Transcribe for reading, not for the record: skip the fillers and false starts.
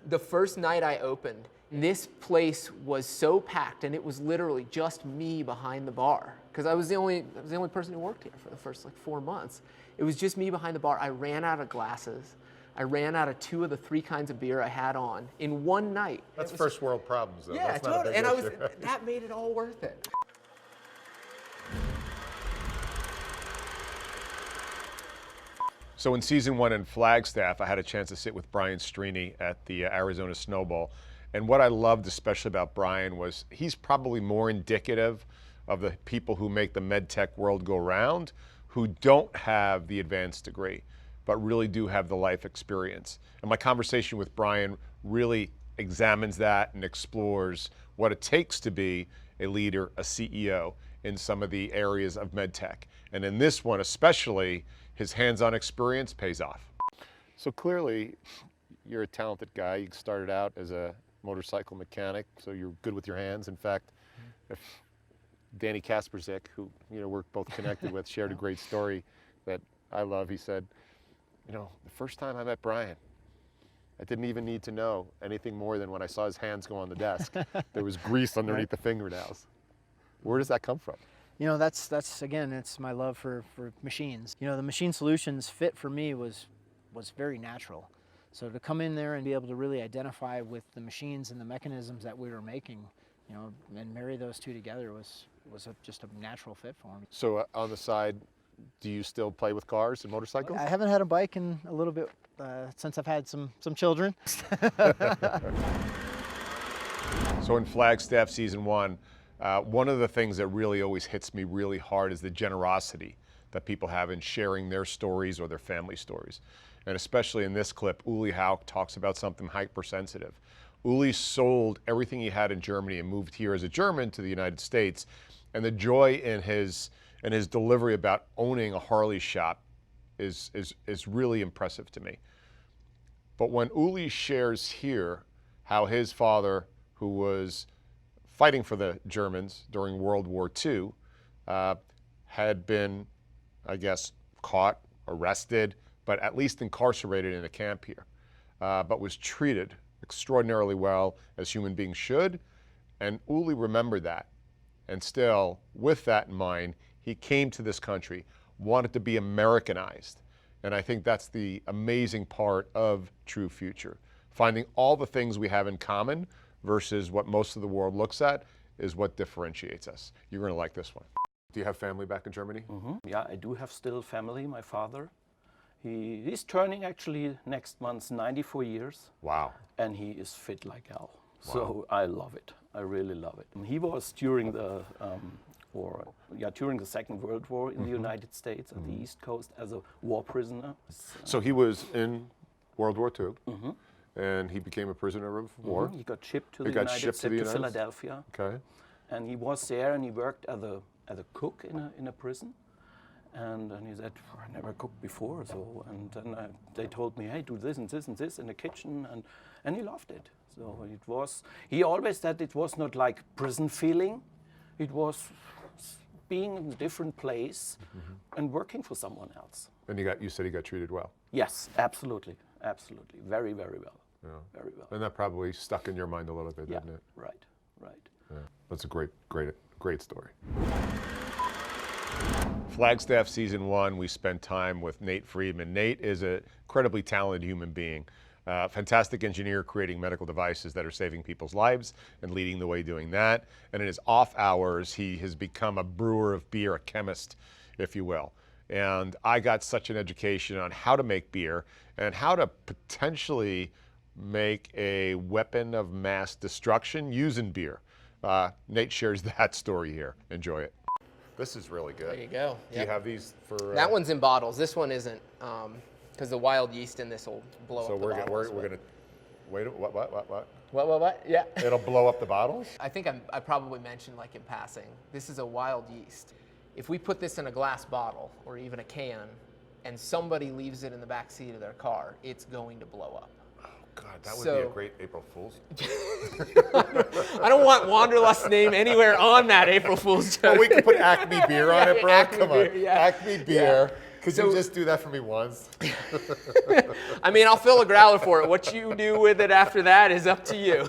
The first night I opened, this place was so packed, and it was literally just me behind the bar, because I was the only person who worked here for the first like 4 months. It was just me behind the bar. I ran out of glasses. I ran out of 2 of the 3 kinds of beer I had on in one night. That's first world problems, though. Yeah, That's not totally. a big And issue. that made it all worth it. So in season 1 in Flagstaff, I had a chance to sit with Brian Strini at the Arizona Snowball. And what I loved especially about Brian was he's probably more indicative of the people who make the MedTech world go round, who don't have the advanced degree, but really do have the life experience. And my conversation with Brian really examines that and explores what it takes to be a leader, a CEO in some of the areas of MedTech. And in this one especially, his hands-on experience pays off. So clearly, you're a talented guy. You started out as a motorcycle mechanic, so you're good with your hands. In fact, if Danny Kasperzik, who we're both connected with, shared a great story that I love. He said, the first time I met Brian, I didn't even need to know anything more than when I saw his hands go on the desk. There was grease underneath the fingernails. Where does that come from? That's again, it's my love for machines. The machine solutions fit for me was very natural. So to come in there and be able to really identify with the machines and the mechanisms that we were making, and marry those two together was just a natural fit for me. So on the side, do you still play with cars and motorcycles? I haven't had a bike in a little bit since I've had some children. So in Flagstaff season 1, one of the things that really always hits me really hard is the generosity that people have in sharing their stories or their family stories. And especially in this clip, Uli Hauk talks about something hypersensitive. Uli sold everything he had in Germany and moved here as a German to the United States. And the joy in his delivery about owning a Harley shop is really impressive to me. But when Uli shares here how his father, who was fighting for the Germans during World War II, had been, I guess, caught, arrested, but at least incarcerated in a camp here, but was treated extraordinarily well, as human beings should. And Uli remembered that. And still, with that in mind, he came to this country, wanted to be Americanized. And I think that's the amazing part of TrueFuture. Finding all the things we have in common versus what most of the world looks at is what differentiates us. You're going to like this one. Do you have family back in Germany? Mm-hmm. Yeah, I do have still family. My father, he's turning actually next month 94 years. Wow. And he is fit like hell. Wow. So I love it. I really love it. And he was during the during the Second World War in the United States at the East Coast as a war prisoner. So he was in World War II, and he became a prisoner of war. He got shipped to the United States, to Philadelphia. Okay. And he was there, and he worked as a cook in a prison. And he said, I never cooked before, so, and then they told me, hey, do this and this and this in the kitchen, and he loved it. So it was, he always said it was not like prison feeling, it was being in a different place and working for someone else. And you said he got treated well. Yes, absolutely, absolutely, very, very well, very well. And that probably stuck in your mind a little bit, didn't it? Right. Yeah. That's a great story. Flagstaff season 1, we spent time with Nate Friedman. Nate is an incredibly talented human being, fantastic engineer creating medical devices that are saving people's lives and leading the way doing that. And in his off hours, he has become a brewer of beer, a chemist, if you will. And I got such an education on how to make beer and how to potentially make a weapon of mass destruction using beer. Nate shares that story here. Enjoy it. This is really good. There you go. Do you have these for? That one's in bottles. This one isn't, because the wild yeast in this will blow up the bottles. So we're gonna wait. What? What? Yeah. It'll blow up the bottles. I think I probably mentioned, like in passing, this is a wild yeast. If we put this in a glass bottle or even a can, and somebody leaves it in the back seat of their car, it's going to blow up. God, that would be a great April Fool's. I don't want Wanderlust's name anywhere on that April Fool's joke. Well, we can put Acme beer on it, bro. Acme Come beer, on. yeah. Acme beer. Could you just do that for me once? I mean, I'll fill a growler for it. What you do with it after that is up to you.